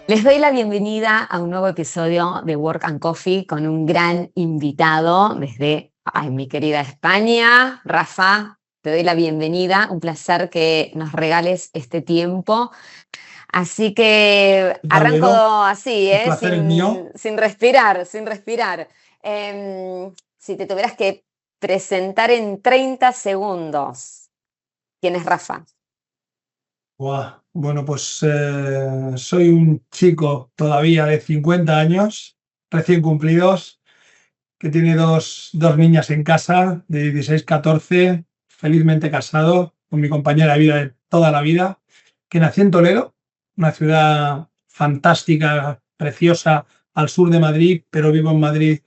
Les doy la bienvenida a un nuevo episodio de Work and Coffee con un gran invitado desde mi querida España. Rafa, te doy la bienvenida. Un placer que nos regales este tiempo. Así que ¿Qué tal, arranco Vero? así, El placer es mío. sin respirar, sin respirar. Si te tuvieras que presentar en 30 segundos, ¿quién es Rafa? Buah. Bueno, pues soy un chico todavía de 50 años, recién cumplidos, que tiene dos niñas en casa de 16, 14, felizmente casado con mi compañera de vida de toda la vida, que nací en Toledo, una ciudad fantástica, preciosa, al sur de Madrid, pero vivo en Madrid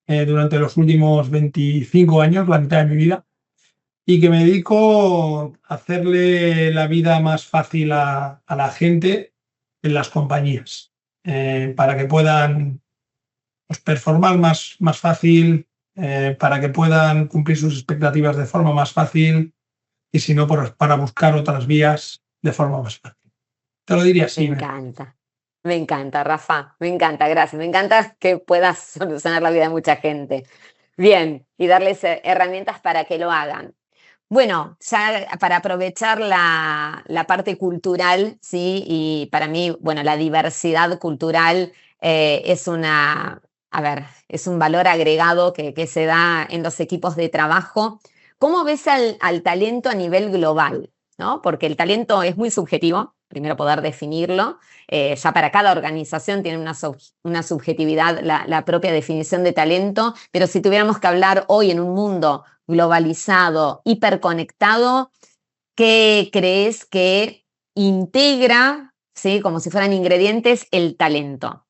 durante los últimos 25 años, la mitad de mi vida. Y que me dedico a hacerle la vida más fácil a la gente en las compañías, para que puedan pues, performar más fácil, para que puedan cumplir sus expectativas de forma más fácil y si no, para buscar otras vías de forma más fácil. Te lo diría así. Me encanta, Rafa, me encanta, gracias. Me encanta que puedas solucionar la vida de mucha gente. Bien, y darles herramientas para que lo hagan. Bueno, ya para aprovechar la parte cultural, ¿sí? Y para mí, bueno, la diversidad cultural es a ver, es un valor agregado que se da en los equipos de trabajo. ¿Cómo ves al talento a nivel global? ¿No? Porque el talento es muy subjetivo, primero poder definirlo. Ya para cada organización tiene una subjetividad, la propia definición de talento, pero si tuviéramos que hablar hoy en un mundo globalizado, hiperconectado, ¿qué crees que integra, ¿sí? Como si fueran ingredientes, el talento?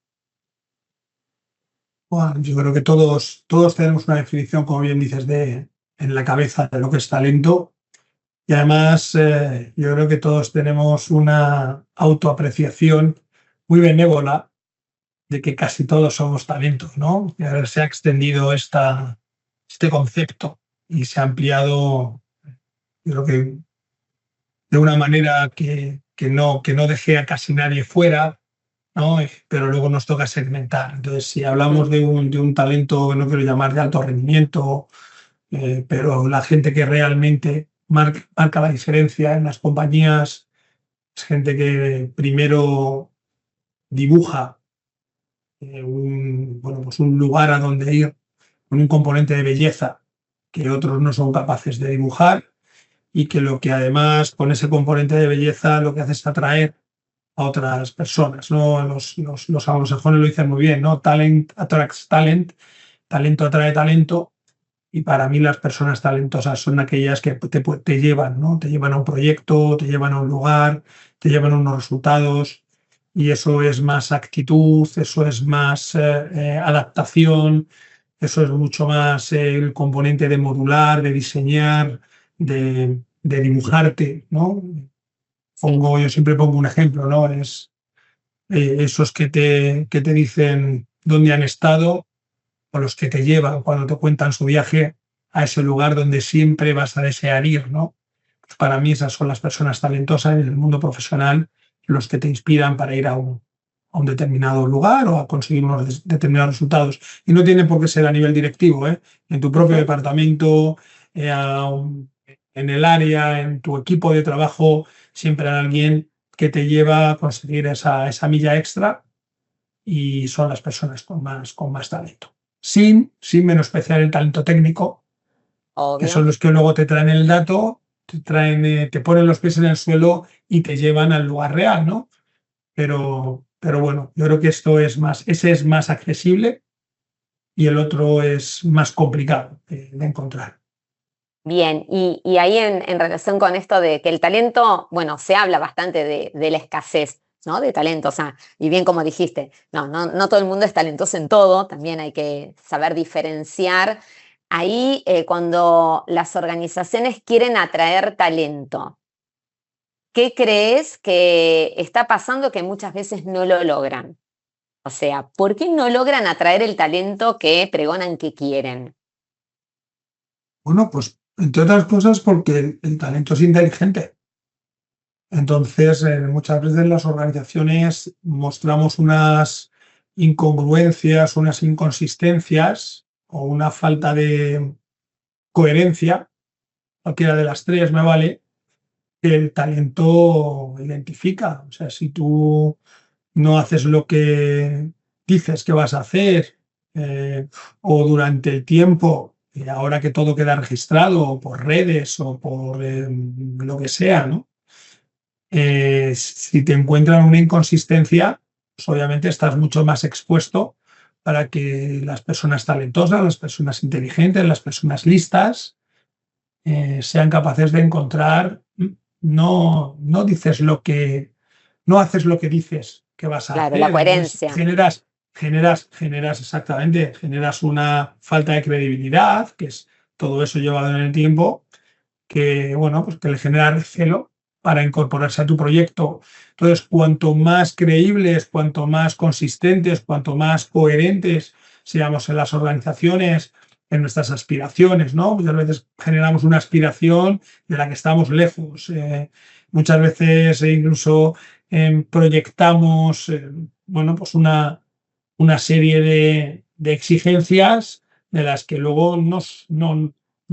Bueno, yo creo que todos tenemos una definición, como bien dices, en la cabeza de lo que es talento. Y además, yo creo que todos tenemos una autoapreciación muy benévola de que casi todos somos talentos, ¿no? Y ahora se ha extendido este concepto y se ha ampliado, yo creo que de una manera que no deje a casi nadie fuera, ¿no? Pero luego nos toca segmentar. Entonces, si hablamos Mm. de un talento, no quiero llamar de alto rendimiento, pero la gente que realmente marca la diferencia en las compañías es gente que primero dibuja pues un lugar a donde ir con un componente de belleza que otros no son capaces de dibujar y que lo que además con ese componente de belleza lo que hace es atraer a otras personas, ¿no? Los anglosajones lo dicen muy bien, ¿no? Talent attracts talent, talento atrae talento. Y para mí las personas talentosas son aquellas que te llevan, ¿no? Te llevan a un proyecto, te llevan a un lugar, te llevan a unos resultados. Y eso es más actitud, eso es más adaptación, eso es mucho más el componente de modular, de diseñar, de dibujarte, ¿no? Sí. Yo siempre pongo un ejemplo, ¿no? Es esos que te dicen dónde han estado o los que te llevan cuando te cuentan su viaje a ese lugar donde siempre vas a desear ir, ¿no? Pues para mí esas son las personas talentosas en el mundo profesional, los que te inspiran para ir a un determinado lugar o a conseguir unos determinados resultados. Y no tiene por qué ser a nivel directivo, ¿eh? En tu propio Ujú. departamento, en el área, en tu equipo de trabajo, siempre hay alguien que te lleva a conseguir esa milla extra y son las personas con más talento. Sin menospreciar el talento técnico, que son Obvio. los que luego te traen el dato, te ponen los pies en el suelo y te llevan al lugar real, ¿no? Pero bueno, yo creo que ese es más accesible y el otro es más complicado de encontrar. Bien, y ahí en relación con esto de que el talento, bueno, se habla bastante de la escasez, ¿no? De talento, o sea, y bien como dijiste, no todo el mundo es talentoso en todo, también hay que saber diferenciar. Ahí, cuando las organizaciones quieren atraer talento, ¿qué crees que está pasando que muchas veces no lo logran? O sea, ¿por qué no logran atraer el talento que pregonan que quieren? Bueno, pues entre otras cosas porque el talento es inteligente. Entonces, muchas veces las organizaciones mostramos unas incongruencias, unas inconsistencias o una falta de coherencia, cualquiera de las tres me vale, que el talento identifica. O sea, si tú no haces lo que dices que vas a hacer, eh, o durante el tiempo, ahora que todo queda registrado o por redes o por lo que sea, ¿no? Si te encuentran una inconsistencia, pues obviamente estás mucho más expuesto para que las personas talentosas, las personas inteligentes, las personas listas, sean capaces de encontrar, no dices lo que, no haces lo que dices que vas a Claro, la hacer. Entonces coherencia. generas exactamente, generas una falta de credibilidad, que es todo eso llevado en el tiempo, que, bueno, pues que le genera recelo para incorporarse a tu proyecto. Entonces, cuanto más creíbles, cuanto más consistentes, cuanto más coherentes seamos en las organizaciones, en nuestras aspiraciones, ¿no? Muchas veces generamos una aspiración de la que estamos lejos. Muchas veces incluso proyectamos, bueno, pues una serie de exigencias de las que luego no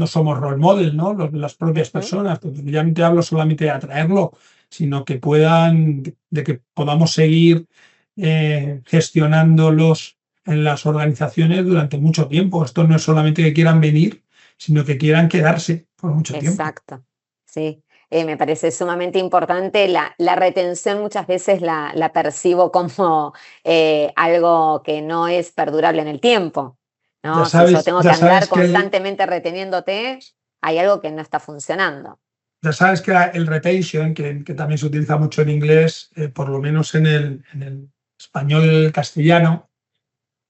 somos role model, ¿no? Las propias Ujú. personas, porque ya no te hablo solamente de atraerlo, sino que puedan, de que podamos seguir gestionándolos en las organizaciones durante mucho tiempo. Esto no es solamente que quieran venir, sino que quieran quedarse por mucho tiempo. Exacto, sí. Me parece sumamente importante. La retención muchas veces la percibo como algo que no es perdurable en el tiempo, ¿no? Si yo tengo que Ya andar sabes que constantemente reteniénde, hay algo que no está funcionando. ya sabes que el retention, que también se utiliza mucho en inglés, por lo menos en el español castellano,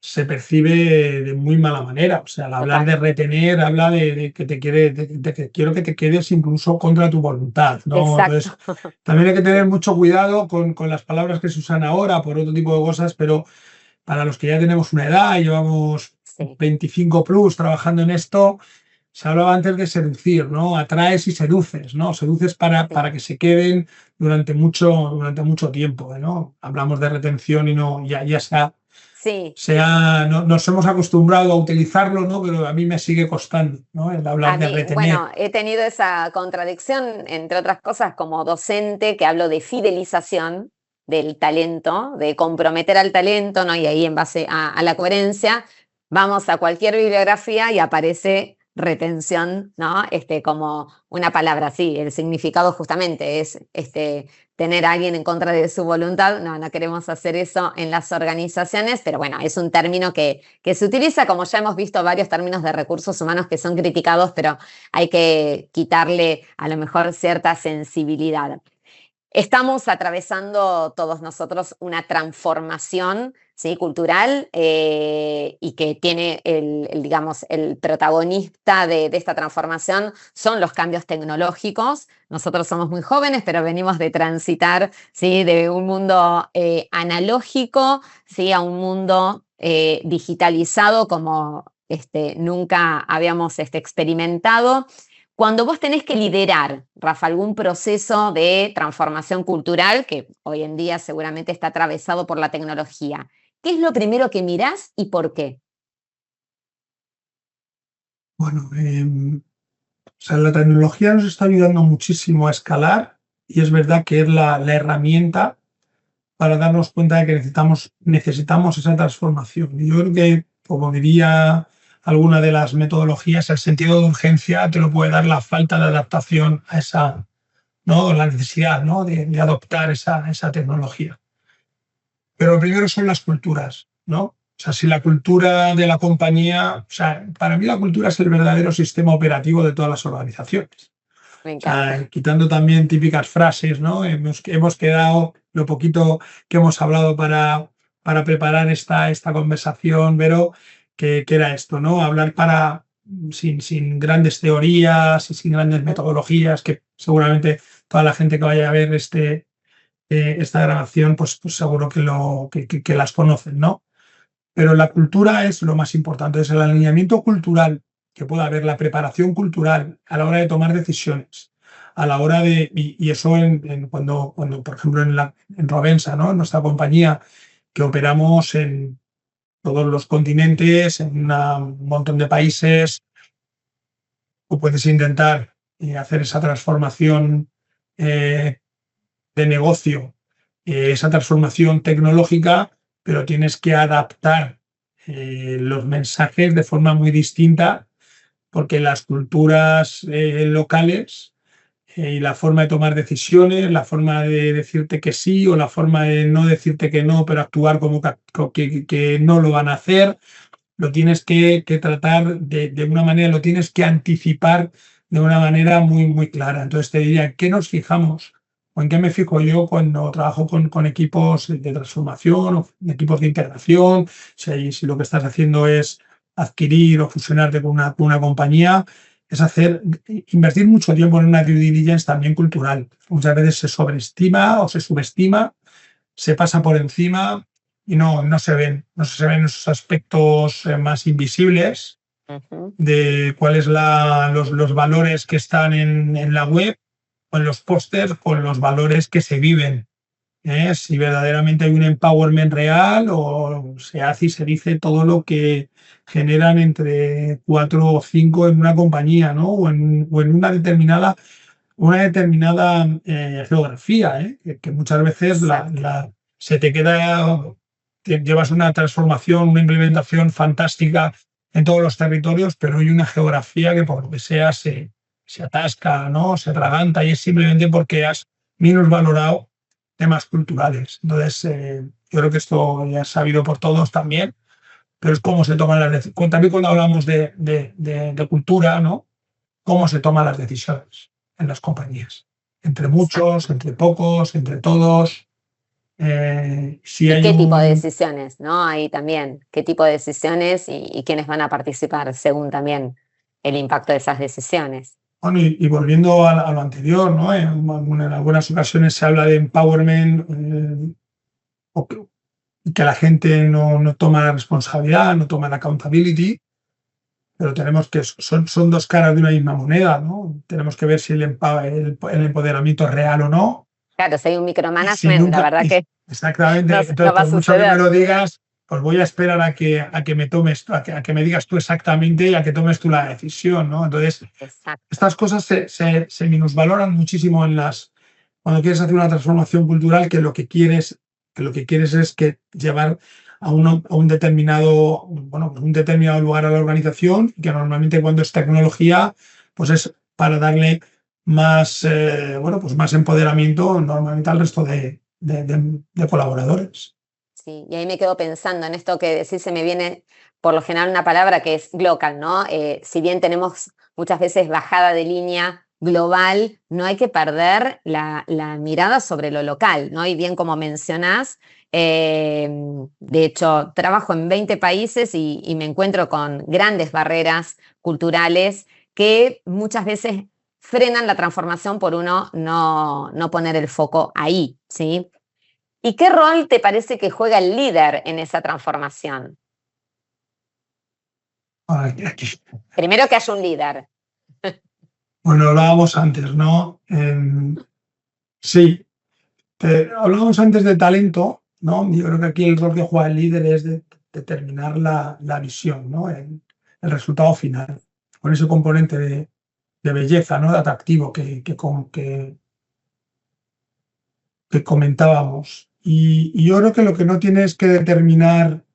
se percibe de muy mala manera. O sea, al hablar Total. de retener, habla de que te quiere, de que quiero que te quedes incluso contra tu voluntad, ¿no? Exacto. Entonces, también hay que tener mucho cuidado con las palabras que se usan ahora por otro tipo de cosas, pero para los que ya tenemos una edad, llevamos Sí, 25 plus trabajando en esto, se hablaba antes de seducir, ¿no? Atraes y seduces, ¿no? Seduces sí. para que se queden durante mucho tiempo, ¿no? Hablamos de retención y no, ya Sí, nos hemos acostumbrado a utilizarlo, ¿no? Pero a mí me sigue costando, ¿no? El hablar a de mí, retener. bueno, he tenido esa contradicción, entre otras cosas, como docente, que hablo de fidelización del talento, de comprometer al talento, ¿no? Y ahí en base a la coherencia, vamos a cualquier bibliografía y aparece retención, ¿no? Como una palabra así, el significado justamente es tener a alguien en contra de su voluntad. No, no queremos hacer eso en las organizaciones, pero bueno, es un término que se utiliza, como ya hemos visto varios términos de recursos humanos que son criticados, pero hay que quitarle a lo mejor cierta sensibilidad. Estamos atravesando todos nosotros una transformación, ¿sí?, cultural, y que tiene digamos, el protagonista de esta transformación son los cambios tecnológicos. Nosotros somos muy jóvenes, pero venimos de transitar, ¿sí?, de un mundo analógico, ¿sí?, a un mundo digitalizado como nunca habíamos experimentado. Cuando vos tenés que liderar, Rafa, algún proceso de transformación cultural, que hoy en día seguramente está atravesado por la tecnología, ¿qué es lo primero que mirás y por qué? Bueno, o sea, la tecnología nos está ayudando muchísimo a escalar y es verdad que es la herramienta para darnos cuenta de que necesitamos esa transformación. Y yo creo que, como diría alguna de las metodologías, el sentido de urgencia te lo puede dar la falta de adaptación a esa, ¿no? La necesidad, ¿no? de adoptar esa tecnología. Pero lo primero son las culturas, ¿no? O sea, si la cultura de la compañía, o sea, para mí la cultura es el verdadero sistema operativo de todas las organizaciones. Me O sea, encanta. quitando también típicas frases, ¿no? Hemos quedado lo poquito que hemos hablado para preparar esta conversación, pero que era esto, ¿no? Hablar sin grandes teorías y sin grandes Ujú. metodologías, que seguramente toda la gente que vaya a ver esta grabación, pues seguro que las conocen, ¿no? Pero la cultura es lo más importante, es el alineamiento cultural que pueda haber, la preparación cultural a la hora de tomar decisiones, a la hora de, y eso cuando, por ejemplo, en Rovensa, ¿no? En nuestra compañía, que operamos en todos los continentes, en un montón de países, tú puedes intentar hacer esa transformación eh, de negocio, esa transformación tecnológica, pero tienes que adaptar los mensajes de forma muy distinta porque las culturas locales y la forma de tomar decisiones, la forma de decirte que sí o la forma de no decirte que no, pero actuar como que no lo van a hacer, lo tienes que tratar de una manera, lo tienes que anticipar de una manera muy, muy clara. Entonces te diría, ¿en qué nos fijamos? ¿O en qué me fijo yo cuando trabajo con equipos de transformación o equipos de integración? Si lo que estás haciendo es adquirir o fusionarte con una compañía, es invertir mucho tiempo en una due diligence también cultural. Muchas veces se sobreestima o se subestima, se pasa por encima y no se ven esos aspectos más invisibles Ujú. de cuáles los valores que están en la web o en los pósters con los valores que se viven. Si verdaderamente hay un empowerment real o se hace y se dice todo lo que generan entre cuatro o cinco en una compañía, ¿no? O en una determinada geografía, que muchas veces Exacto. se te queda, llevas una transformación, una implementación fantástica en todos los territorios, pero hay una geografía que por lo que sea se atasca, ¿no? Se atraganta y es simplemente porque has minusvalorado temas culturales. Entonces, yo creo que esto ya es sabido por todos también, pero es cómo se toman las decisiones. También cuando hablamos de cultura, ¿no? Cómo se toman las decisiones en las compañías. Entre muchos, Exacto. entre pocos, entre todos. Si ¿Y hay qué tipo de un... decisiones, no? Ahí también, ¿qué tipo de decisiones y quiénes van a participar según también el impacto de esas decisiones? Bueno, y volviendo a lo anterior, ¿no? En algunas ocasiones se habla de empowerment, o que la gente no toma la responsabilidad, no toma la accountability, pero tenemos que, son dos caras de una misma moneda, ¿no? Tenemos que ver si el empoderamiento es real o no. Claro, si hay un Y si micromanagement, la nunca, verdad que exactamente, no entonces va a por mucho que me suceder. lo digas, pues voy a esperar a que me tomes, a que me digas tú exactamente y a que tomes tú la decisión, ¿no? Entonces, Exacto. estas cosas se minusvaloran muchísimo cuando quieres hacer una transformación cultural, que lo que quieres es llevar a un determinado, bueno, pues un determinado lugar a la organización, que normalmente cuando es tecnología, pues es para darle más, bueno, pues más empoderamiento normalmente al resto de colaboradores. Sí, y ahí me quedo pensando en esto que decís, se me viene por lo general una palabra que es local, ¿no? Si bien tenemos muchas veces bajada de línea global, no hay que perder la mirada sobre lo local, ¿no? Y bien como mencionás, eh, de hecho, trabajo en 20 países y me encuentro con grandes barreras culturales que muchas veces frenan la transformación por uno no poner el foco ahí, ¿sí? ¿Y qué rol te parece que juega el líder en esa transformación? Aquí. Primero que haya un líder. Bueno, hablábamos antes, ¿no? Sí, hablábamos antes de talento, ¿no? Yo creo que aquí el rol que juega el líder es de determinar la visión, ¿no? El resultado final, con ese componente de belleza, ¿no? De atractivo que comentábamos. Y yo creo que lo que no tiene es que determinar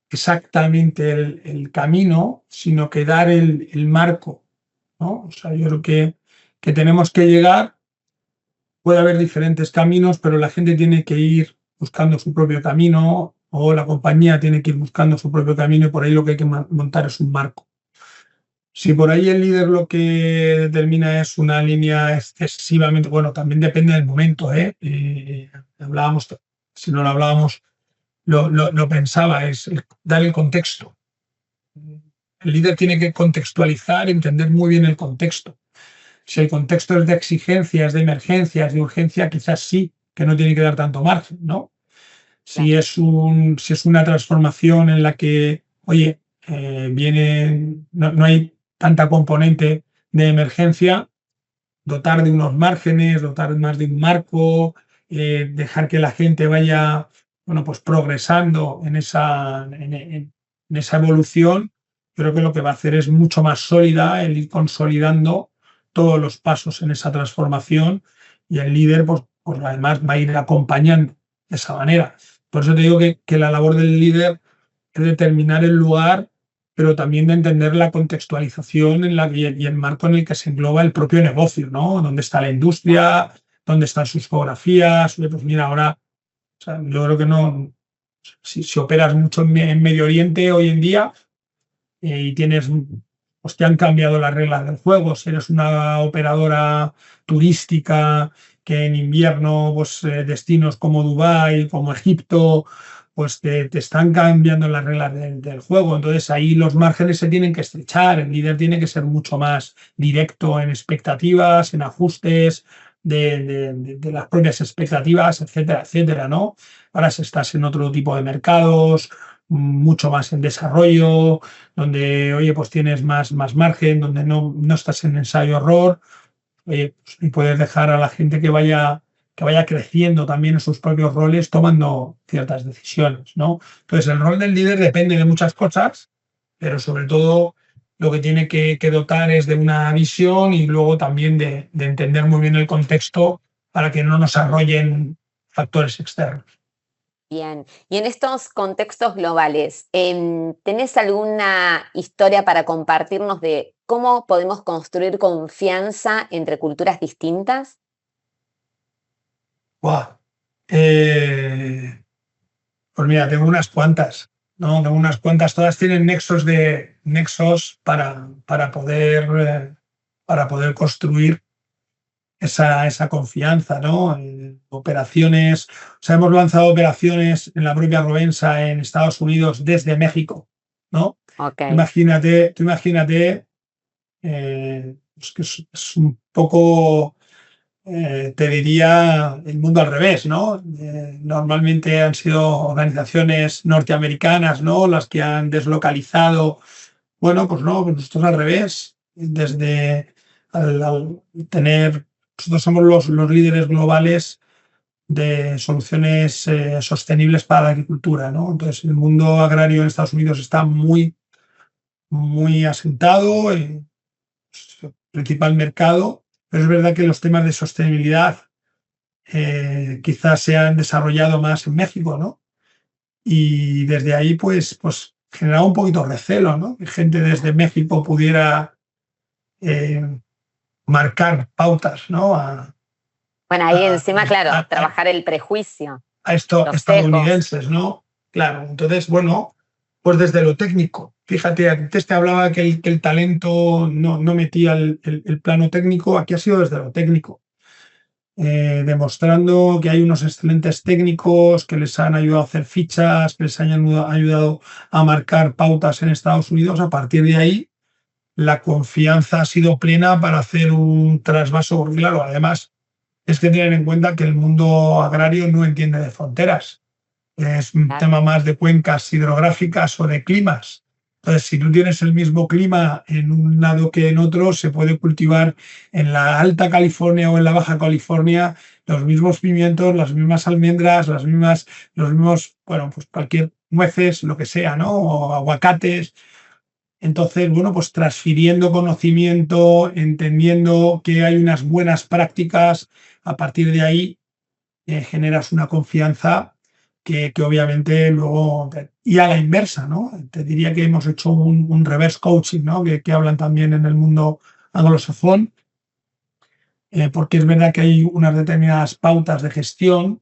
exactamente el camino, sino que dar el marco, ¿no? O sea, yo creo que tenemos que llegar. Puede haber diferentes caminos, pero la gente tiene que ir buscando su propio camino o la compañía tiene que ir buscando su propio camino y por ahí lo que hay que montar es un marco. Si por ahí el líder lo que determina es una línea excesivamente, bueno, también depende del momento, ¿eh? Hablábamos, si no lo hablábamos, lo pensaba, es dar el contexto. El líder tiene que contextualizar, entender muy bien el contexto. Si el contexto es de exigencias, de emergencias, de urgencia, quizás sí, que no tiene que dar tanto margen, ¿no? Claro. Si es una transformación en la que, oye, no hay tanta componente de emergencia, dotar de unos márgenes, dotar más de un marco, dejar que la gente vaya, bueno, pues progresando en esa evolución. Creo que lo que va a hacer es mucho más sólida el ir consolidando todos los pasos en esa transformación, y el líder, pues además va a ir acompañando de esa manera. Por eso te digo que la labor del líder es determinar el lugar, pero también de entender la contextualización y el marco en el que se engloba el propio negocio, ¿no? ¿Dónde está la industria? ¿Dónde están sus geografías? Oye, pues mira, ahora, o sea, yo creo que no, si operas mucho en Medio Oriente hoy en día, y tienes, pues te han cambiado las reglas del juego. Si eres una operadora turística que en invierno, pues destinos como Dubái, como Egipto, pues te están cambiando las reglas del juego. Entonces ahí los márgenes se tienen que estrechar. El líder tiene que ser mucho más directo en expectativas, en ajustes de las propias expectativas, etcétera, etcétera, ¿no? Ahora si estás en otro tipo de mercados, mucho más en desarrollo, donde, oye, pues tienes más margen, donde no estás en ensayo-error, oye, pues, y puedes dejar a la gente que vaya creciendo también en sus propios roles, tomando ciertas decisiones, ¿no? Entonces, el rol del líder depende de muchas cosas, pero sobre todo lo que tiene que dotar es de una visión, y luego también de entender muy bien el contexto para que no nos arrollen factores externos. Bien, y en estos contextos globales, ¿tenés alguna historia para compartirnos de cómo podemos construir confianza entre culturas distintas? ¡Guau! Pues mira, tengo unas cuantas, ¿no? Tengo unas cuantas, todas tienen nexos para poder construir esa confianza, ¿no? Operaciones, o sea, hemos lanzado operaciones en la propia Rovensa en Estados Unidos desde México, ¿no? Ok, Tú imagínate, es que es un poco, te diría, el mundo al revés, ¿no? Normalmente han sido organizaciones norteamericanas, ¿no? Las que han deslocalizado. Bueno, pues no, pues nosotros al revés. Desde al tener, nosotros somos los líderes globales de soluciones sostenibles para la agricultura, ¿no? Entonces, el mundo agrario en Estados Unidos está muy, muy asentado, principal mercado, pero es verdad que los temas de sostenibilidad quizás se han desarrollado más en México, ¿no? Y desde ahí, pues generaba un poquito de recelo, ¿no? Que gente desde México pudiera eh, marcar pautas, ¿no? bueno, ahí A, encima, claro, a- a- trabajar el prejuicio, a estos los sesgos. estadounidenses, ¿no? Claro, entonces, bueno, pues desde lo técnico. Fíjate, antes te hablaba que el talento no metía el plano técnico. Aquí ha sido desde lo técnico, demostrando que hay unos excelentes técnicos que les han ayudado a hacer fichas, que les han ayudado a marcar pautas en Estados Unidos. A partir de ahí, la confianza ha sido plena para hacer un trasvaso, porque claro, además es que tener en cuenta que el mundo agrario no entiende de fronteras. Es un Claro. tema más de cuencas hidrográficas o de climas. Entonces, si tú tienes el mismo clima en un lado que en otro, se puede cultivar en la Alta California o en la Baja California los mismos pimientos, las mismas almendras, los mismos, bueno, pues cualquier nueces, lo que sea, ¿no? O aguacates. Entonces, bueno, pues transfiriendo conocimiento, entendiendo que hay unas buenas prácticas, a partir de ahí generas una confianza que obviamente luego, y a la inversa, ¿no? Te diría que hemos hecho un reverse coaching, ¿no? Que hablan también en el mundo anglosajón, porque es verdad que hay unas determinadas pautas de gestión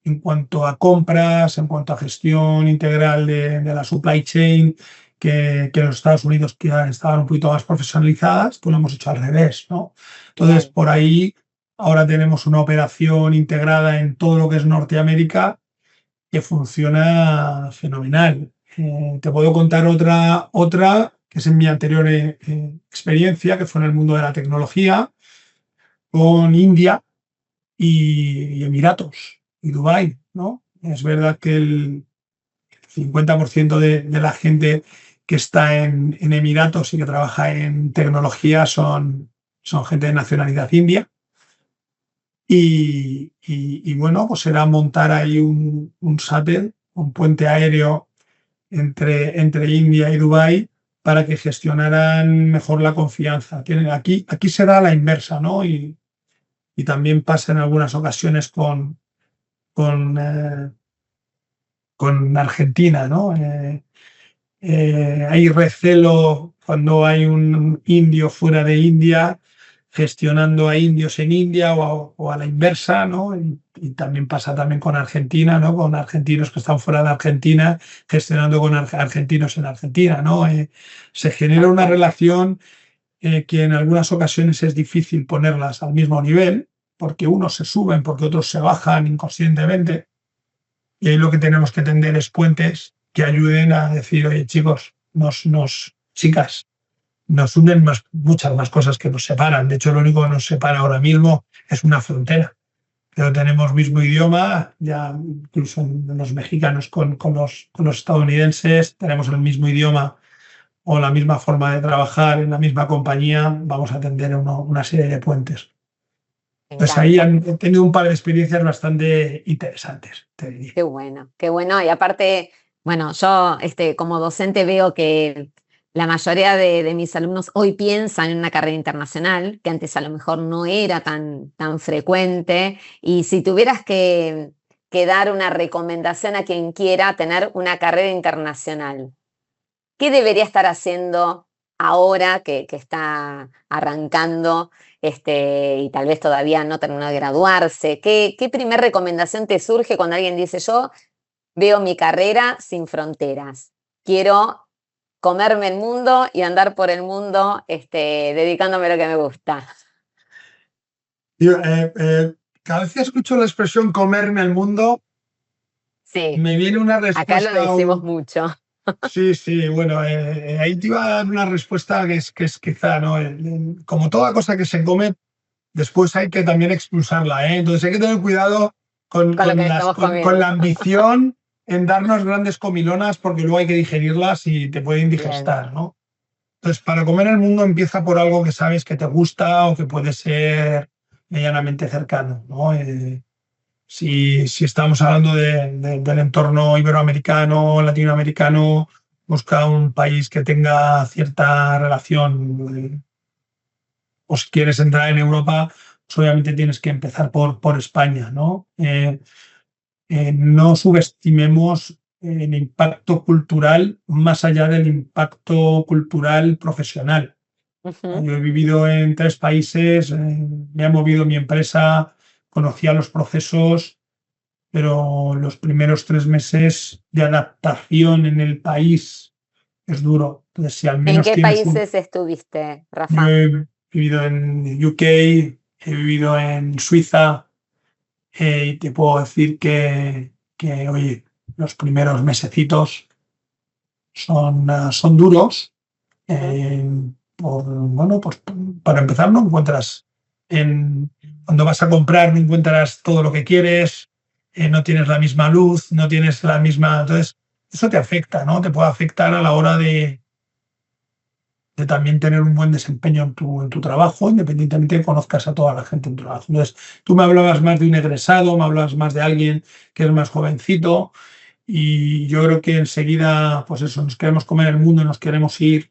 en cuanto a compras, en cuanto a gestión integral de la supply chain, que en los Estados Unidos que estaban un poquito más profesionalizadas, pues lo hemos hecho al revés, ¿no? Entonces, Bien, por ahí ahora tenemos una operación integrada en todo lo que es Norteamérica que funciona fenomenal. Te puedo contar otra que es en mi anterior experiencia, que fue en el mundo de la tecnología, con India y Emiratos y Dubái, ¿no? Es verdad que el 50% de la gente que está en Emiratos y que trabaja en tecnología son son gente de nacionalidad india. Y bueno, pues era montar ahí un shuttle, un puente aéreo entre India y Dubái para que gestionaran mejor la confianza. Aquí se da la inversa, ¿no? Y también pasa en algunas ocasiones con, eh, con Argentina, ¿no? Hay recelo cuando hay un indio fuera de India gestionando a indios en India o a la inversa, ¿no? Y también pasa también con Argentina, ¿no? Con argentinos que están fuera de Argentina gestionando con argentinos en Argentina, ¿no? Se genera tal una cual. relación que en algunas ocasiones es difícil ponerlas al mismo nivel, porque unos se suben, porque otros se bajan inconscientemente, y ahí lo que tenemos que tender es puentes que ayuden a decir, oye, chicos, chicas, nos unen muchas más cosas que nos separan. De hecho, lo único que nos separa ahora mismo es una frontera. Pero tenemos mismo idioma, ya incluso los mexicanos con los estadounidenses, tenemos el mismo idioma o la misma forma de trabajar en la misma compañía, vamos a tender una serie de puentes. Me Pues ahí encanta. han tenido un par de experiencias bastante interesantes, te diría. Qué bueno, qué bueno. Y aparte, bueno, yo como docente veo que la mayoría de mis alumnos hoy piensan en una carrera internacional, que antes a lo mejor no era tan frecuente. Y si tuvieras que dar una recomendación a quien quiera tener una carrera internacional, ¿qué debería estar haciendo ahora que está arrancando y tal vez todavía no terminó de graduarse? ¿Qué primer recomendación te surge cuando alguien dice yo veo mi carrera sin fronteras? Quiero comerme el mundo y andar por el mundo dedicándome a lo que me gusta. Yo, cada vez que escucho la expresión comerme el mundo, Sí, me viene una acá lo respuesta. decimos mucho. Sí, sí, bueno, ahí te iba a dar una respuesta que es quizá, ¿no? Como toda cosa que se come, después hay que también expulsarla, ¿eh? Entonces hay que tener cuidado con, Con lo que con las, estamos con la comiendo. ambición en darnos grandes comilonas porque luego hay que digerirlas y te pueden Bien. indigestar, ¿no? Entonces, para comer el mundo empieza por algo que sabes que te gusta o que puede ser medianamente cercano, ¿no? Si estamos hablando del entorno iberoamericano, latinoamericano, busca un país que tenga cierta relación. O si quieres entrar en Europa, pues obviamente tienes que empezar por España, ¿no? No subestimemos el impacto cultural más allá del impacto cultural profesional. Ujú. Yo he vivido en 3 países, me ha movido mi empresa, conocía los procesos, pero los primeros 3 meses de adaptación en el país es duro. Entonces, si al ¿En menos qué tienes un... países estuviste, Yo Rafa? he vivido en UK, he vivido en Suiza, y te puedo decir que, oye, los primeros mesecitos son duros. Ujú. eh, bueno, pues para empezar no encuentras, cuando vas a comprar no encuentras todo lo que quieres, no tienes la misma luz, no tienes la misma... Entonces, eso te afecta, ¿no? Te puede afectar a la hora de también tener un buen desempeño en tu trabajo, independientemente de que conozcas a toda la gente en tu trabajo. Entonces, tú me hablabas más de un egresado, me hablabas más de alguien que es más jovencito, y yo creo que enseguida, pues eso, nos queremos comer el mundo, nos queremos ir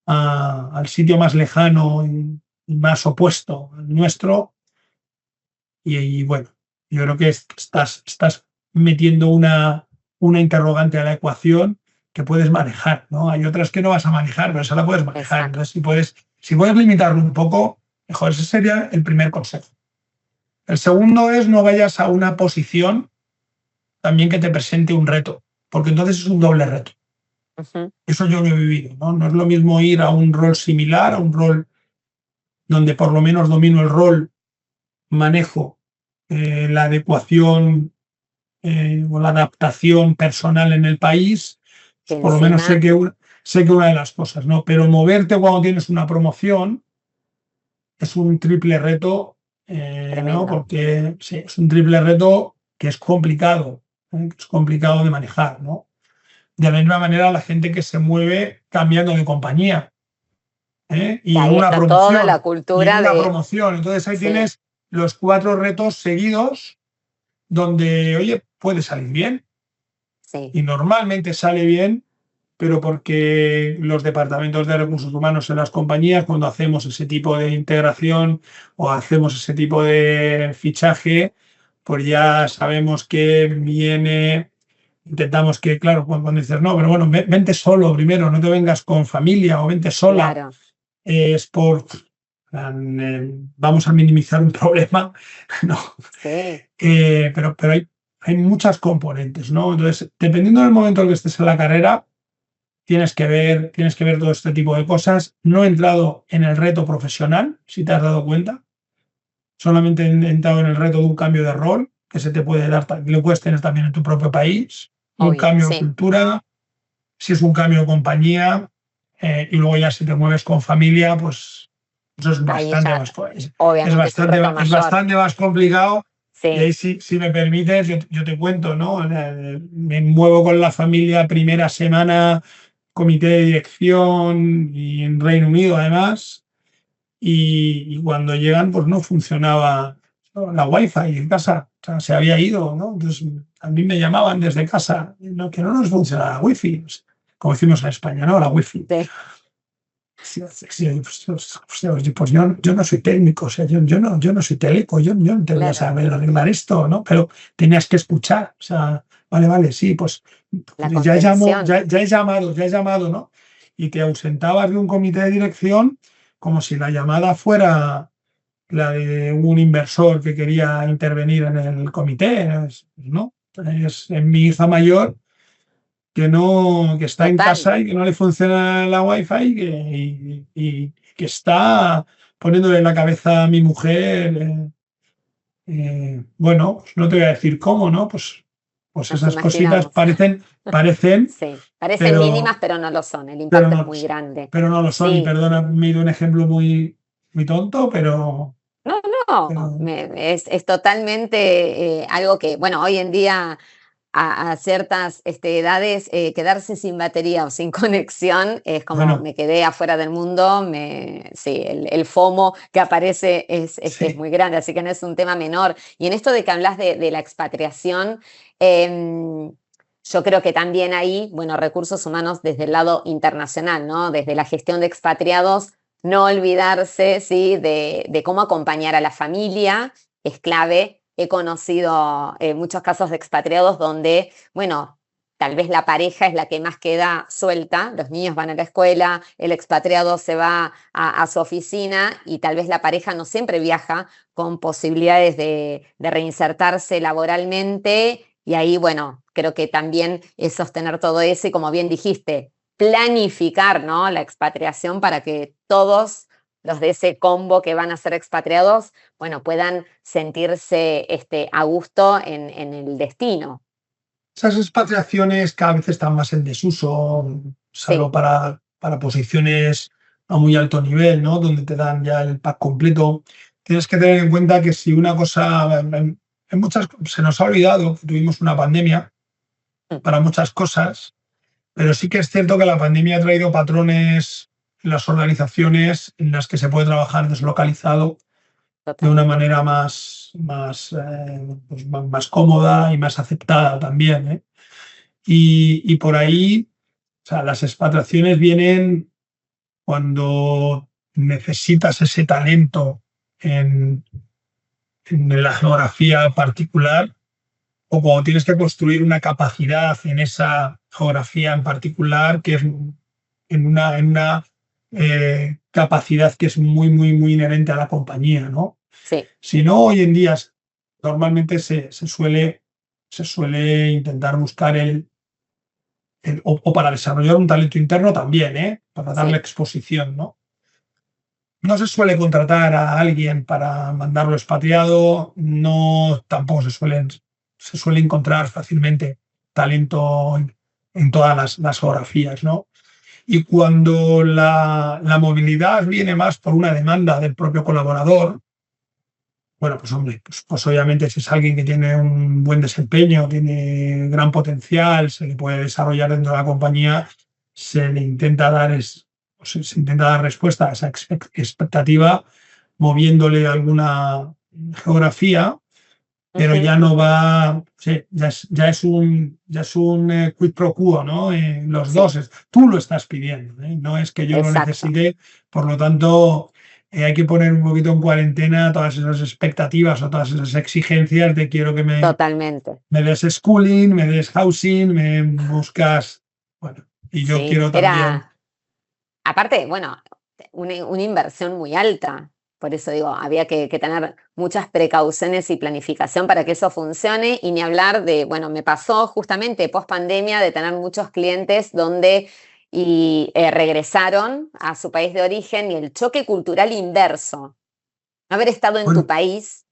al sitio más lejano y más opuesto al nuestro. Y bueno, yo creo que estás metiendo una interrogante a la ecuación que puedes manejar, ¿no? Hay otras que no vas a manejar, pero esa la puedes manejar. Exacto. Entonces, si puedes limitarlo un poco, mejor. Ese sería el primer consejo. El segundo es no vayas a una posición también que te presente un reto, porque entonces es un doble reto. Ujú. Eso yo lo he vivido, ¿no? No es lo mismo ir a un rol similar, a un rol donde por lo menos domino el rol, manejo la adecuación o la adaptación personal en el país, Que pues por lo menos sé encima, que una de las cosas, ¿no? Pero moverte cuando tienes una promoción es un triple reto, ¿no? tremendo. Porque sí, es un triple reto que es complicado, que es complicado de manejar, ¿no? De la misma manera, la gente que se mueve cambiando de compañía. Y ahí una está toda la promoción. Y en cultura una de, promoción. Entonces ahí sí, tienes los 4 retos seguidos donde, oye, puede salir bien. sí, Y normalmente sale bien, pero porque los departamentos de recursos humanos en las compañías, cuando hacemos ese tipo de integración o hacemos ese tipo de fichaje, pues ya sabemos que viene, intentamos que, claro, cuando dices, no, pero bueno, vente solo primero, no te vengas con familia o vente sola, claro, es por, vamos a minimizar un problema, no, sí, pero hay muchas componentes, ¿no? Entonces, dependiendo del momento en el que estés en la carrera, tienes que ver todo este tipo de cosas. No he entrado en el reto profesional, si te has dado cuenta. Solamente he entrado en el reto de un cambio de rol, que se te puede dar, lo puedes tener también en tu propio país, un obvio, cambio de sí, cultura, si es un cambio de compañía, y luego ya si te mueves con familia, pues eso es ahí bastante ya más, obviamente es un reto es mayor, bastante más complicado. Y ahí sí, sí, si me permites, yo te cuento, ¿no? Me muevo con la familia primera semana, comité de dirección y en Reino Unido además, y cuando llegan pues no funcionaba, ¿no?, la wifi en casa, o sea, se había ido, ¿no? Entonces a mí me llamaban desde casa, no, que no nos funciona la wifi, pues, como decimos en España, ¿no? La wifi. sí, Sí, sí, sí, pues yo no soy técnico, o sea, yo no soy técnico, yo no te voy a claro, saber arreglar esto, ¿no? Pero tenías que escuchar, o sea, vale, sí, pues la ya, contención, ya he llamado, ¿no? Y te ausentabas de un comité de dirección como si la llamada fuera la de un inversor que quería intervenir en el comité, ¿no? Es en mi hija mayor que no, que está en total. casa y que no le funciona la wifi y que está poniéndole en la cabeza a mi mujer, bueno, pues no te voy a decir cómo, ¿no? Pues Nos esas cositas imaginamos. parecen, Sí, parecen mínimas, pero, pero no lo son. El pero impacto es no, muy grande. pero no lo son. Y Sí, perdona, me he ido un ejemplo muy, muy tonto, no, no, pero es totalmente algo que, bueno, hoy en día a ciertas edades, quedarse sin batería o sin conexión es como bueno, me quedé afuera del mundo, sí, el FOMO que aparece es sí. muy grande, así que no es un tema menor. Y en esto de que hablas de la expatriación, em, yo creo que también ahí, bueno, recursos humanos desde el lado internacional, ¿no? Desde la gestión de expatriados, no olvidarse, ¿sí? De cómo acompañar a la familia, es clave. He conocido muchos casos de expatriados donde, bueno, tal vez la pareja es la que más queda suelta, los niños van a la escuela, el expatriado se va a su oficina y tal vez la pareja no siempre viaja con posibilidades de reinsertarse laboralmente y ahí, bueno, creo que también es sostener todo eso y como bien dijiste, planificar, ¿no?, la expatriación para que todos los de ese combo que van a ser expatriados, bueno, puedan sentirse a gusto en el destino. Esas expatriaciones cada vez están más en desuso, salvo Sí, para posiciones a muy alto nivel, ¿no? Donde te dan ya el pack completo. Tienes que tener en cuenta que si una cosa, en muchas, se nos ha olvidado que tuvimos una pandemia mm, para muchas cosas, pero sí que es cierto que la pandemia ha traído patrones en las organizaciones en las que se puede trabajar deslocalizado de una totalmente. manera pues, más cómoda y más aceptada también, ¿eh? Y por ahí, o sea, las expatriaciones vienen cuando necesitas ese talento en, en la geografía particular o cuando tienes que construir una capacidad en esa geografía en particular que es en una capacidad que es muy inherente a la compañía, ¿no? Sí, Si no, hoy en día normalmente se suele intentar buscar o para desarrollar un talento interno también, ¿eh? Para darle sí, exposición, ¿no? No se suele contratar a alguien para mandarlo expatriado, no tampoco se suele encontrar fácilmente talento en todas las geografías, ¿no? Y cuando la movilidad viene más por una demanda del propio colaborador, bueno, pues hombre, pues obviamente si es alguien que tiene un buen desempeño, tiene gran potencial, se le puede desarrollar dentro de la compañía, se le intenta dar se intenta dar respuesta a esa expectativa moviéndole alguna geografía, pero Ujú, ya no va, sí, ya es un quid pro quo, ¿no? Los sí, dos, tú lo estás pidiendo, ¿eh? No es que yo lo exacto, necesite, por lo tanto, hay que poner un poquito en cuarentena todas esas expectativas o todas esas exigencias de quiero que totalmente. me des schooling, me des housing, me buscas, bueno, y yo Sí, quiero también. era, aparte, bueno, una inversión muy alta. Por eso digo, había que tener muchas precauciones y planificación para que eso funcione y ni hablar de, bueno, me pasó justamente post pandemia de tener muchos clientes donde regresaron a su país de origen y el choque cultural inverso. No haber estado en tu Bueno, país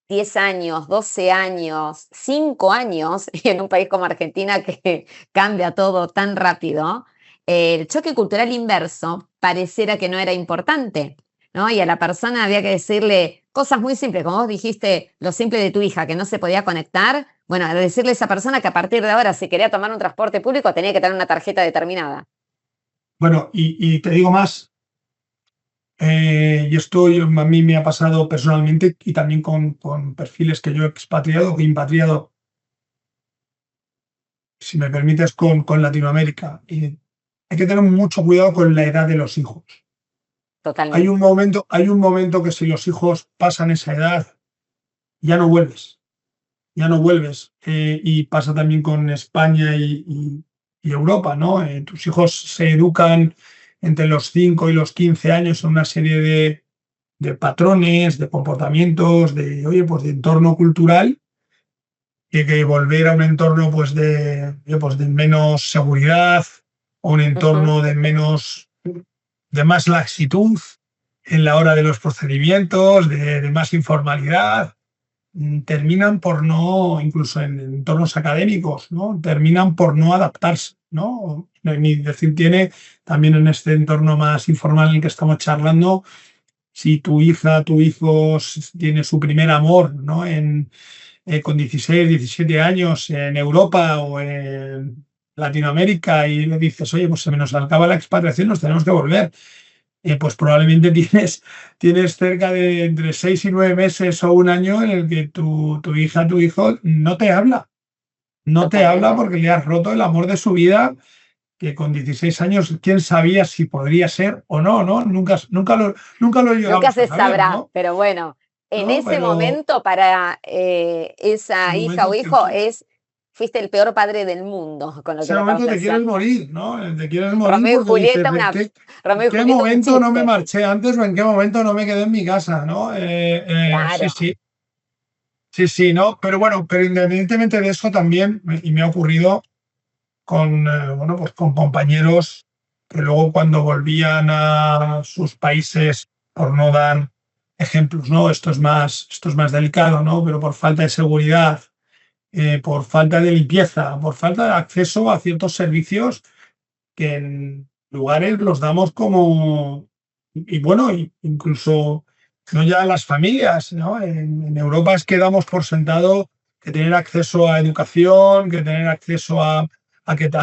10 años, 12 años, 5 años, y en un país como Argentina que cambia todo tan rápido, el choque cultural inverso pareciera que no era importante, ¿no? Y a la persona había que decirle cosas muy simples, como vos dijiste, lo simple de tu hija, que no se podía conectar, bueno, a decirle a esa persona que a partir de ahora, si quería tomar un transporte público, tenía que tener una tarjeta determinada. bueno, y te digo más, y esto a mí me ha pasado personalmente y también con perfiles que yo he expatriado o impatriado, si me permites, con Latinoamérica. Y hay que tener mucho cuidado con la edad de los hijos. Totalmente. Hay un momento que si los hijos pasan esa edad, ya no vuelves, ya no vuelves. Y pasa también con España y Europa, ¿no? Tus hijos se educan entre los 5 y los 15 años en una serie de patrones, de comportamientos, de, oye, pues de entorno cultural, que volver a un entorno pues de menos seguridad o un Ujú, entorno de más laxitud en la hora de los procedimientos, de más informalidad, terminan por no, incluso en entornos académicos, ¿no? Terminan por no adaptarse, ¿no? Ni decir, tiene también en este entorno más informal en el que estamos charlando, si tu hija, tu hijo tiene su primer amor, ¿no? Con 16, 17 años en Europa o en Latinoamérica y le dices, oye, pues se me nos acaba la expatriación, nos tenemos que volver. Pues probablemente tienes cerca de entre 6 y 9 meses o un año en el que tu hija, tu hijo no te habla. No te habla totalmente. porque le has roto el amor de su vida, que con 16 años, quién sabía si podría ser o no, ¿no? Nunca lo Nunca llegamos a se saber, sabrá, ¿no? pero bueno, en ¿No? ese Pero momento para ese esa hija o momento hijo fuiste el peor padre del mundo con lo que ese le acabas momento de te quieres hacer. morir, ¿no? Te quieres morir Romeo y porque dices, Julieta, Romeo ¿en y qué Julieta, un momento no me chiste. marché antes o en qué momento no me quedé en mi casa, ¿no? Sí, Claro, sí, sí, sí, ¿no? Pero bueno, pero independientemente de eso también, y me ha ocurrido con, bueno, pues con compañeros que luego cuando volvían a sus países, por no dar ejemplos, ¿no? Esto es más delicado, ¿no? Pero por falta de seguridad, por falta de limpieza, por falta de acceso a ciertos servicios que en lugares los damos como, y bueno, incluso no ya las familias, ¿no? En Europa es que damos por sentado que tener acceso a educación, que tener acceso a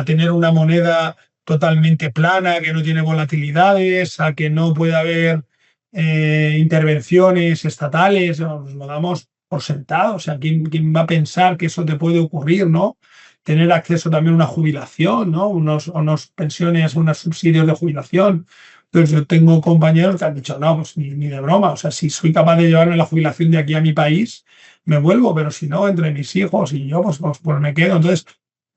tener una moneda totalmente plana, que no tiene volatilidades, a que no puede haber intervenciones estatales, nos lo damos por sentado. O sea, ¿quién va a pensar que eso te puede ocurrir, ¿no? Tener acceso también a una jubilación, ¿no? Unos pensiones, unos subsidios de jubilación. Entonces yo tengo compañeros que han dicho, no, pues ni de broma, o sea, si soy capaz de llevarme la jubilación de aquí a mi país, me vuelvo, pero si no, entre mis hijos y yo, pues me quedo. Entonces,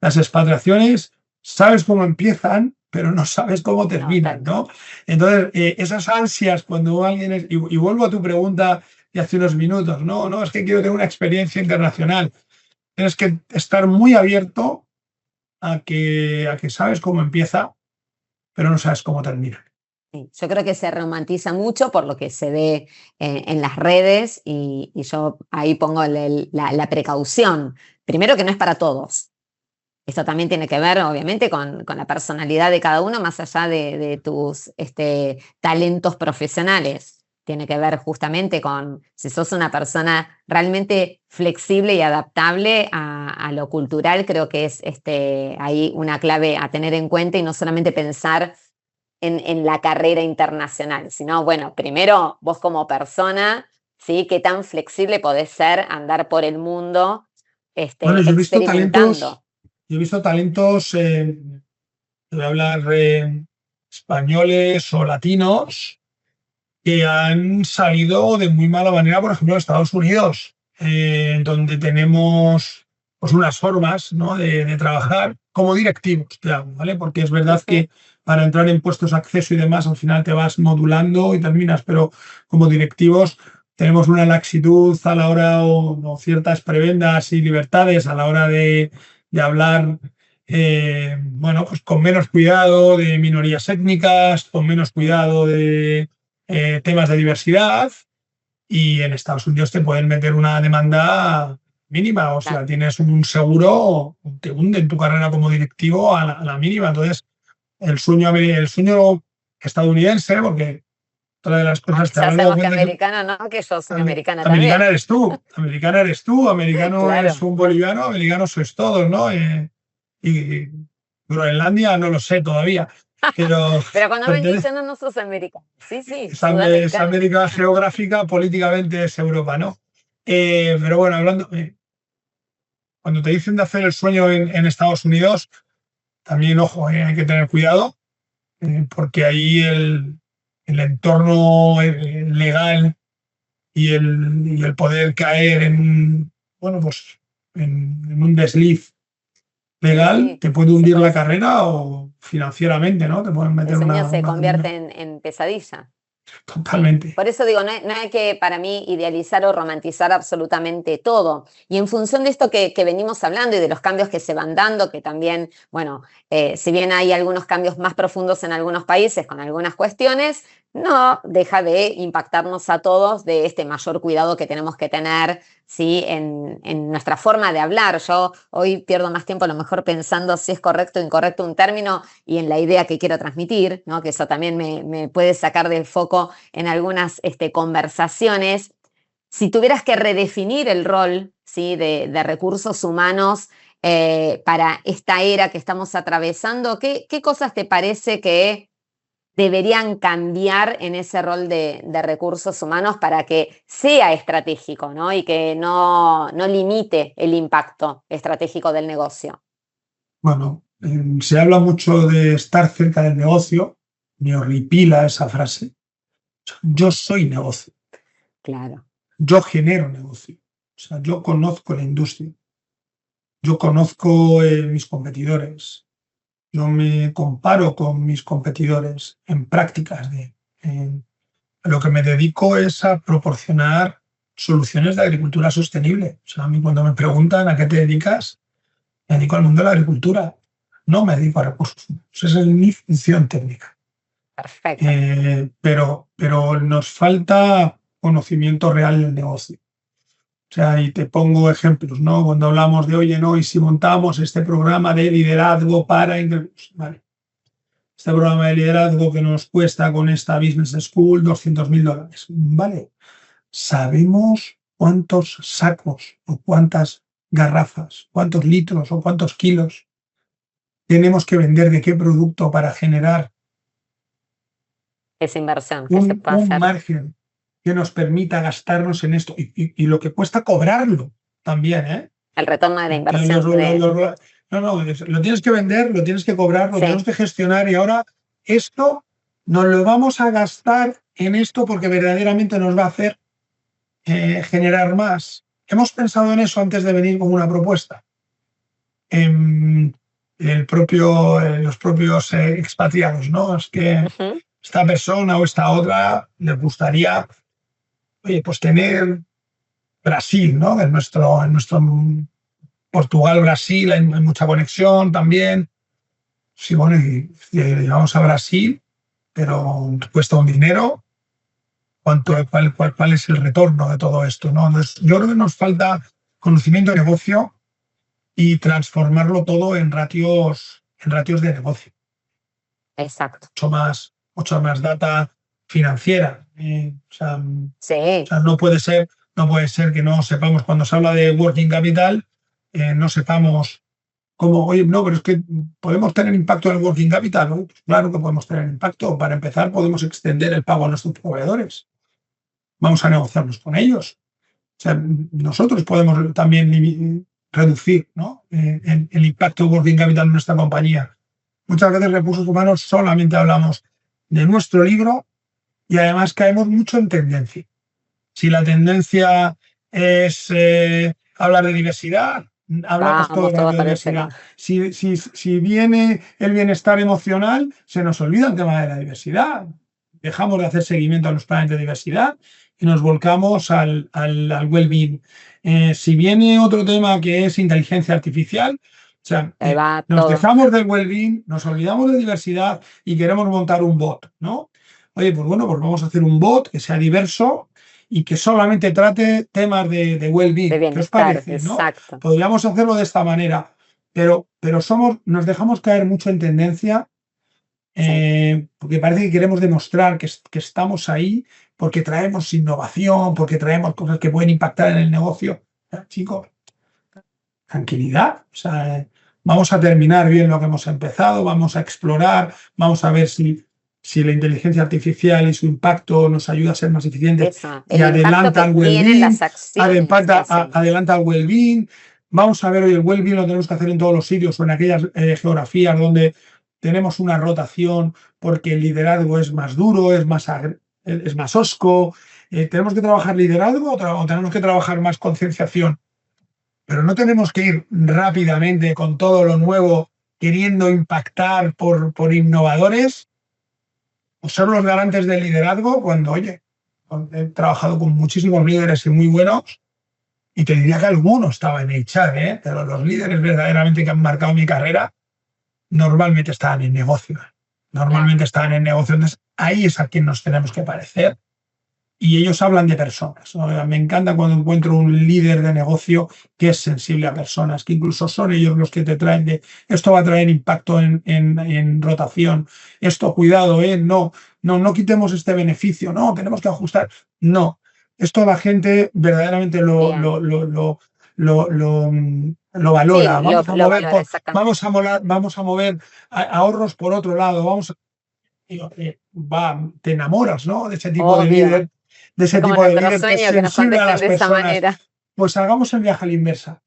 las expatriaciones, sabes cómo empiezan, pero no sabes cómo no, terminan, ¿no? Entonces, esas ansias cuando alguien es, y vuelvo a tu pregunta de hace unos minutos, no, es que quiero tener una experiencia internacional. Tienes que estar muy abierto a que sabes cómo empieza, pero no sabes cómo termina. sí. Yo creo que se romantiza mucho por lo que se ve en las redes y yo ahí pongo la precaución. Primero que no es para todos. Esto también tiene que ver, obviamente, con la personalidad de cada uno, más allá de tus talentos profesionales. Tiene que ver justamente con si sos una persona realmente flexible y adaptable a lo cultural, creo que es ahí una clave a tener en cuenta y no solamente pensar en la carrera internacional, sino, bueno, primero vos como persona, ¿sí? ¿Qué tan flexible podés ser, andar por el mundo Bueno, experimentando? yo he visto talentos, voy a hablar españoles o latinos, que han salido de muy mala manera, por ejemplo, de Estados Unidos, donde tenemos pues unas formas, ¿no?, de trabajar como directivos, claro, ¿vale? Porque es verdad Ujú. que para entrar en puestos de acceso y demás, al final te vas modulando y terminas, pero como directivos tenemos una laxitud a la hora o ciertas prebendas y libertades a la hora de hablar, bueno, pues con menos cuidado de minorías étnicas, con menos Mm, cuidado de temas de diversidad, y en Estados Unidos te pueden meter una demanda mínima, o sea, claro. tienes un seguro, te hunde en tu carrera como directivo a la mínima. Entonces, el sueño estadounidense, porque otra de las cosas te Ya habrás dado sabemos que cuenta que americano, ¿no? Que yo soy americana también. americana eres tú, americano es Claro. un boliviano, americano sois todos, ¿no? Y Groenlandia no lo sé todavía, pero Pero cuando me pertenece. dicen, no, no sos americano. Sí, sí, Es sudamericana. América geográfica, políticamente es Europa, ¿no? Pero bueno, hablando, cuando te dicen de hacer el sueño en Estados Unidos, también, ojo, hay que tener cuidado, porque ahí el entorno legal y el poder caer bueno, pues en un desliz Sí, legal sí. te puede Se hundir puede, la carrera o financieramente, ¿no? Te pueden el meter sueño se convierte una en pesadilla. Sí, totalmente. por eso digo, no hay que para mí idealizar o romantizar absolutamente todo. Y en función de esto que venimos hablando y de los cambios que se van dando, que también, bueno, si bien hay algunos cambios más profundos en algunos países con algunas cuestiones, no deja de impactarnos a todos de este mayor cuidado que tenemos que tener, ¿sí? En nuestra forma de hablar. Yo hoy pierdo más tiempo a lo mejor pensando si es correcto o incorrecto un término y en la idea que quiero transmitir, ¿no? Que eso también me puede sacar del foco en algunas conversaciones. Si tuvieras que redefinir el rol, ¿sí?, de recursos humanos para esta era que estamos atravesando, ¿qué cosas te parece que deberían cambiar en ese rol de recursos humanos para que sea estratégico, ¿no? Y que no limite el impacto estratégico del negocio? Bueno, se habla mucho de estar cerca del negocio, me horripila esa frase. Yo soy negocio, Claro. yo genero negocio, o sea, yo conozco la industria, yo conozco mis competidores, yo me comparo con mis competidores en prácticas a lo que me dedico es a proporcionar soluciones de agricultura sostenible. O sea, a mí cuando me preguntan a qué te dedicas, me dedico al mundo de la agricultura, no me dedico a recursos humanos. Esa es mi función técnica. Perfecto. Pero nos falta conocimiento real del negocio. O sea, y te pongo ejemplos, ¿no? Cuando hablamos de, oye, no, y si montamos este programa de liderazgo para... Vale, este programa de liderazgo que nos cuesta con esta Business School $200.000. Vale, ¿sabemos cuántos sacos o cuántas garrafas, cuántos litros o cuántos kilos tenemos que vender de qué producto para generar Esa inversión que se puede un hacer. margen que nos permita gastarnos en esto y lo que cuesta cobrarlo también, ¿eh? El retorno de la Que inversión de... no, no, lo tienes que vender, lo tienes que cobrar, lo tenemos Sí, que gestionar y ahora esto nos lo vamos a gastar en esto porque verdaderamente nos va a hacer generar más. Hemos pensado en eso antes de venir con una propuesta. Los propios expatriados, ¿no? Es que ujú, esta persona o esta otra les gustaría, oye, pues tener Brasil, ¿no? En nuestro Portugal, Brasil, hay mucha conexión también. Sí, bueno, y vamos a Brasil, pero cuesta un dinero. ¿Cuál es el retorno de todo esto? ¿No? Entonces, yo creo que nos falta conocimiento de negocio y transformarlo todo en ratios de negocio. exacto. Mucho más data financiera. O Sí, sea, no puede ser que no sepamos, cuando se habla de working capital, no sepamos como, oye, no, pero es que podemos tener impacto en el working capital, ¿no? Pues claro que podemos tener impacto. Para empezar, podemos extender el pago a nuestros proveedores. Vamos a negociarlos con ellos. O sea, nosotros podemos también reducir, ¿no? El impacto de working capital en nuestra compañía. Muchas veces recursos humanos solamente hablamos de nuestro libro y además caemos mucho en tendencia. Si la tendencia es hablar de diversidad, hablamos todo Vamos el rato todos de para ese diversidad. lado. Si viene el bienestar emocional, se nos olvida el tema de la diversidad. Dejamos de hacer seguimiento a los planes de diversidad y nos volcamos al well-being. Si viene otro tema que es inteligencia artificial, o sea, Ahí va nos todo. dejamos del well-being, nos olvidamos de diversidad y queremos montar un bot, ¿no? Oye, pues bueno, pues vamos a hacer un bot que sea diverso y que solamente trate temas de De well-being. ¿Qué os bienestar, parece? ¿No? exacto. Podríamos hacerlo de esta manera, pero nos dejamos caer mucho en tendencia Sí. porque parece que queremos demostrar que estamos ahí porque traemos innovación, porque traemos cosas que pueden impactar en el negocio. Chicos, tranquilidad. O sea, vamos a terminar bien lo que hemos empezado, vamos a explorar, vamos a ver si la inteligencia artificial y su impacto nos ayuda a ser más eficientes Eso, y el impacto adelanta que el tienen well-being, las acciones. Sí, sí. adelanta el well-being. Vamos a ver, hoy el well-being lo tenemos que hacer en todos los sitios o en aquellas geografías donde tenemos una rotación porque el liderazgo es más duro, es más hosco. ¿Tenemos que trabajar liderazgo o tenemos que trabajar más concienciación? Pero no tenemos que ir rápidamente con todo lo nuevo queriendo impactar por innovadores o ser los garantes del liderazgo cuando, oye, he trabajado con muchísimos líderes y muy buenos y te diría que algunos estaban en HR, pero los líderes verdaderamente que han marcado mi carrera normalmente estaban en negocio. Claro. Normalmente estaban en negocio. Entonces, ahí es a quien nos tenemos que parecer y ellos hablan de personas, ¿no? Me encanta cuando encuentro un líder de negocio que es sensible a personas, que incluso son ellos los que te traen de esto va a traer impacto en rotación, esto cuidado, no quitemos este beneficio, no, tenemos que ajustar, no, esto la gente verdaderamente Bien. lo Sí, valora, vamos a lo mover, valora, exactamente. vamos a mover ahorros por otro lado, te enamoras, ¿no? De ese tipo de Obvio. líder, de Es ese como tipo de nuestro líder que es sueño que nos sensible a contesten las de esa personas. manera. Pues hagamos el viaje a la inversa.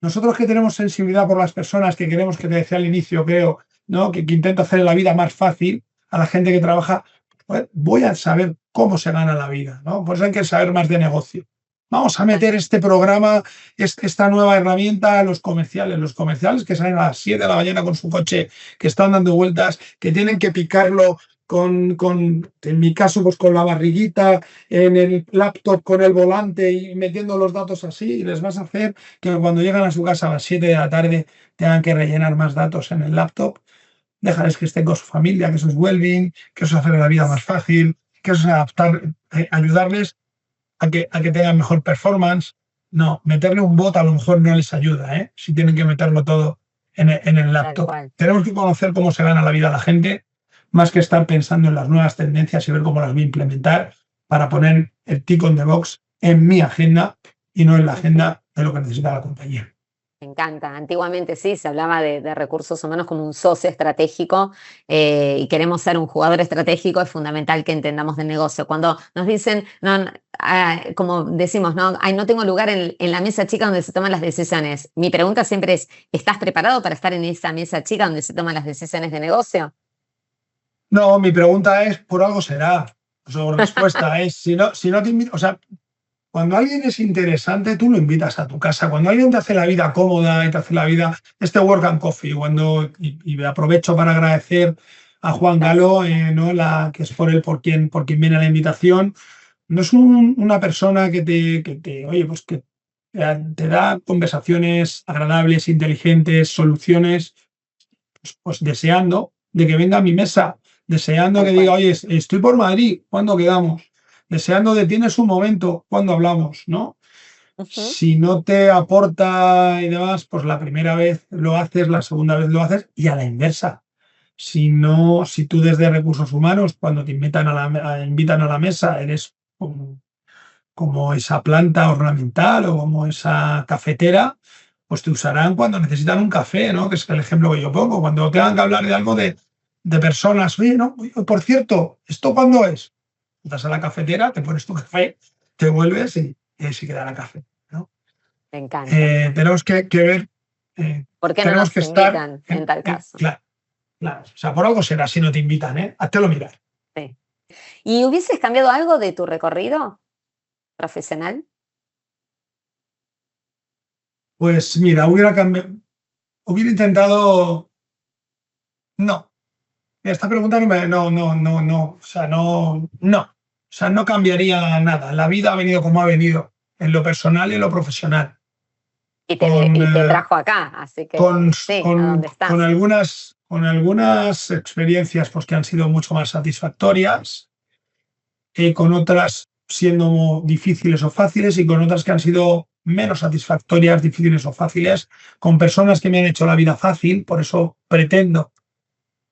Nosotros que tenemos sensibilidad por las personas, que queremos, que te decía al inicio, creo, ¿no? Que intento hacer la vida más fácil a la gente que trabaja, pues voy a saber cómo se gana la vida, ¿no? Pues hay que saber más de negocio. Vamos a meter este programa, esta nueva herramienta a los comerciales que salen a las 7 de la mañana con su coche, que están dando vueltas, que tienen que picarlo en mi caso, pues con la barriguita, en el laptop con el volante y metiendo los datos así, y les vas a hacer que cuando llegan a su casa a las 7 de la tarde tengan que rellenar más datos en el laptop. Déjales que estén con su familia, que eso es well-being, que eso es hacer la vida más fácil, que eso es ayudarles a que tengan mejor performance. No, meterle un bot a lo mejor no les ayuda, ¿eh? Si tienen que meterlo todo en el Tal laptop. cual. Tenemos que conocer cómo se gana la vida a la gente, más que estar pensando en las nuevas tendencias y ver cómo las voy a implementar para poner el tick on the box en mi agenda y no en la Ujú. agenda de lo que necesita la compañía. Me encanta. Antiguamente sí, se hablaba de recursos humanos como un socio estratégico y queremos ser un jugador estratégico, es fundamental que entendamos del negocio. Cuando nos dicen, no, como decimos, no, ay, no tengo lugar en la mesa chica donde se toman las decisiones. Mi pregunta siempre es, ¿estás preparado para estar en esa mesa chica donde se toman las decisiones de negocio? No, mi pregunta es, por algo será. Su respuesta es, si no te invito, o sea, cuando alguien es interesante, tú lo invitas a tu casa. Cuando alguien te hace la vida cómoda y te hace la vida, este work and coffee, y aprovecho para agradecer a Juan Gracias. Galo, ¿no? Que es por quien viene la invitación. No es una persona oye, pues que te da conversaciones agradables, inteligentes, soluciones, pues deseando de que venga a mi mesa, deseando Tal que diga, cual. oye, estoy por Madrid, ¿cuándo quedamos? Deseando de tienes un momento, ¿cuándo hablamos? ¿No? Ujú. Si no te aporta y demás, pues la primera vez lo haces, la segunda vez lo haces y a la inversa. Si no, si tú desde recursos humanos, cuando te invitan a la mesa, eres como esa planta ornamental o como esa cafetera, pues te usarán cuando necesitan un café, ¿no? Que es el ejemplo que yo pongo. Cuando tengan que hablar de algo de personas, oye, no, oye, por cierto, ¿esto cuándo es? Vas a la cafetera, te pones tu café, te vuelves y ahí sí queda el café, ¿no? Me encanta. Tenemos que ver, ¿Por qué no tenemos que nos estar invitan en tal caso? claro, claro. O sea, por algo será si no te invitan, ¿eh? Háztelo mirar. Sí. ¿Y hubieses cambiado algo de tu recorrido profesional? Pues mira, hubiera intentado. No, esta pregunta no, o sea, no. O sea, no cambiaría nada. La vida ha venido como ha venido, en lo personal y en lo profesional. Con, Y te trajo acá, así con, que sí, a dónde estás. con algunas experiencias pues, que han sido mucho más satisfactorias, con otras siendo difíciles o fáciles y con otras que han sido menos satisfactorias, difíciles o fáciles, con personas que me han hecho la vida fácil, por eso pretendo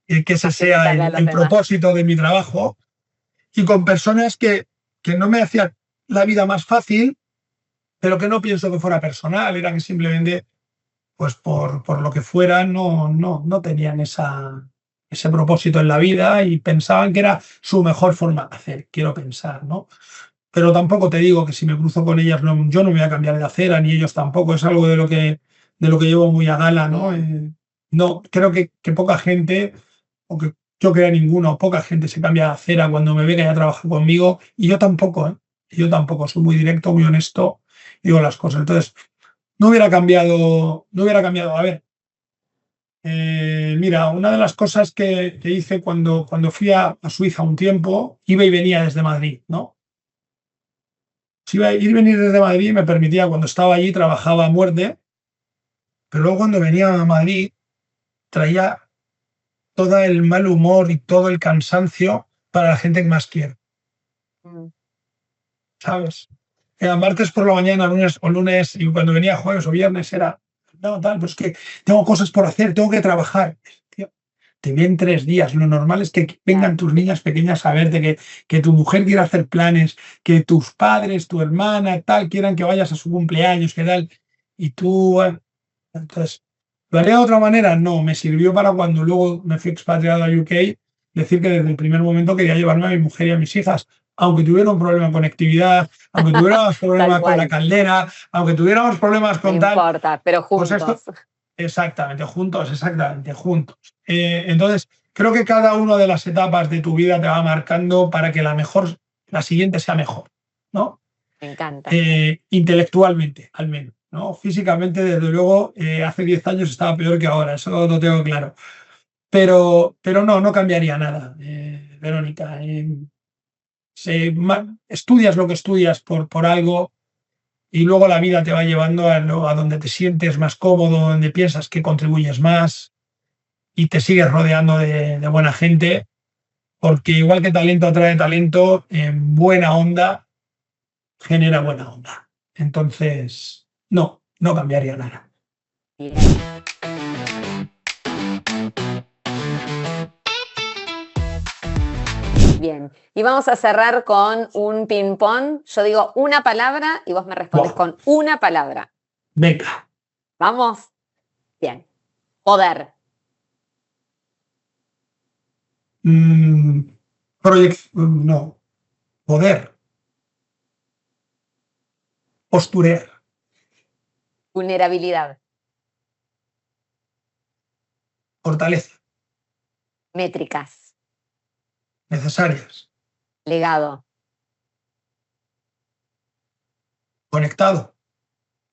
que ese sea Facilitarle a los el demás. propósito de mi trabajo, y con personas que no me hacían la vida más fácil, pero que no pienso que fuera personal, era que simplemente, pues por lo que fuera, no tenían ese propósito en la vida y pensaban que era su mejor forma de hacer, quiero pensar, ¿no? Pero tampoco te digo que si me cruzo con ellas, yo no me voy a cambiar de acera, ni ellos tampoco, es algo de lo que llevo muy a gala, ¿no? No, creo que poca gente, o que yo creo ninguno, poca gente se cambia de acera cuando me ve que ya trabaja conmigo, y yo tampoco, ¿eh? Yo tampoco, soy muy directo, muy honesto, y digo las cosas. Entonces, no hubiera cambiado. A ver, mira, una de las cosas que hice cuando fui a Suiza un tiempo, iba y venía desde Madrid, ¿no? Si iba a ir y venir desde Madrid me permitía, cuando estaba allí, trabajaba a muerte, pero luego cuando venía a Madrid traía todo el mal humor y todo el cansancio para la gente que más quiero, Mm. ¿sabes? Era martes por la mañana, lunes, y cuando venía jueves o viernes era, no, tal, pues que tengo cosas por hacer, tengo que trabajar. Tío, te vienen 3 días, lo normal es que vengan Claro, tus niñas pequeñas a verte, que tu mujer quiera hacer planes, que tus padres, tu hermana, tal, quieran que vayas a su cumpleaños, que tal, y tú, entonces, ¿lo haría de otra manera? No, me sirvió para cuando luego me fui expatriado a UK, decir que desde el primer momento quería llevarme a mi mujer y a mis hijas, aunque tuviera un problema con conectividad, aunque tuviéramos tal problemas con la cual. caldera, aunque tuviéramos problemas No con tal, importa, pero pues esto, juntos. exactamente, juntos. Entonces, creo que cada una de las etapas de tu vida te va marcando para que la siguiente sea mejor, ¿no? Me encanta. Intelectualmente, al menos, ¿no? Físicamente, desde luego, hace 10 años estaba peor que ahora, eso lo tengo claro. Pero no cambiaría nada, Verónica. Estudias lo que estudias por algo, y luego la vida te va llevando a donde te sientes más cómodo, donde piensas que contribuyes más y te sigues rodeando de buena gente, porque igual que talento atrae talento, buena onda genera buena onda. Entonces, no cambiaría nada. Bien. Bien. Y vamos a cerrar con un ping-pong. Yo digo una palabra y vos me respondes Wow. con una palabra. Venga. ¿Vamos? Bien. Poder. Mm, no. Poder. Posturear. Vulnerabilidad. Fortaleza. Métricas. Necesarias. Legado. Conectado.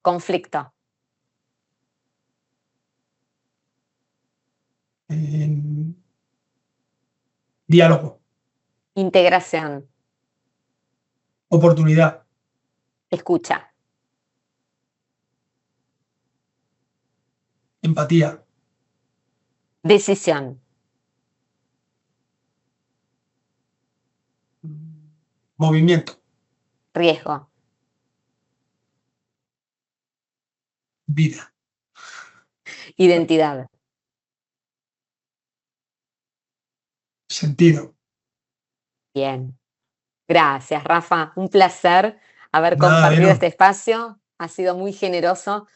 Conflicto. eh, Diálogo. Integración. Oportunidad. Escucha. Empatía. Decisión. Movimiento. Riesgo. Vida. Identidad. Sentido. Bien. Gracias, Rafa. Un placer haber Nada, compartido Vero. este espacio. Ha sido muy generoso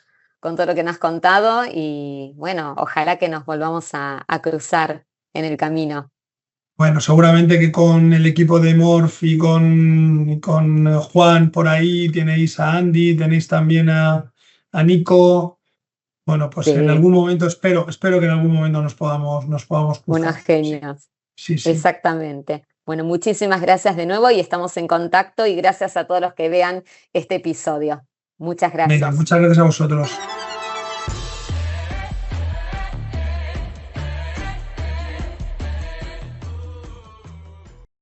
con todo lo que nos has contado y bueno, ojalá que nos volvamos a cruzar en el camino. Bueno, seguramente que con el equipo de Morph y con Juan por ahí tenéis a Andy, tenéis también a Nico. Bueno, pues en Sí, algún momento espero que en algún momento nos podamos unos cruzar. Sí, genios, sí, sí. exactamente. Bueno, muchísimas gracias de nuevo y estamos en contacto y gracias a todos los que vean este episodio. Muchas Venga, gracias. muchas gracias a vosotros.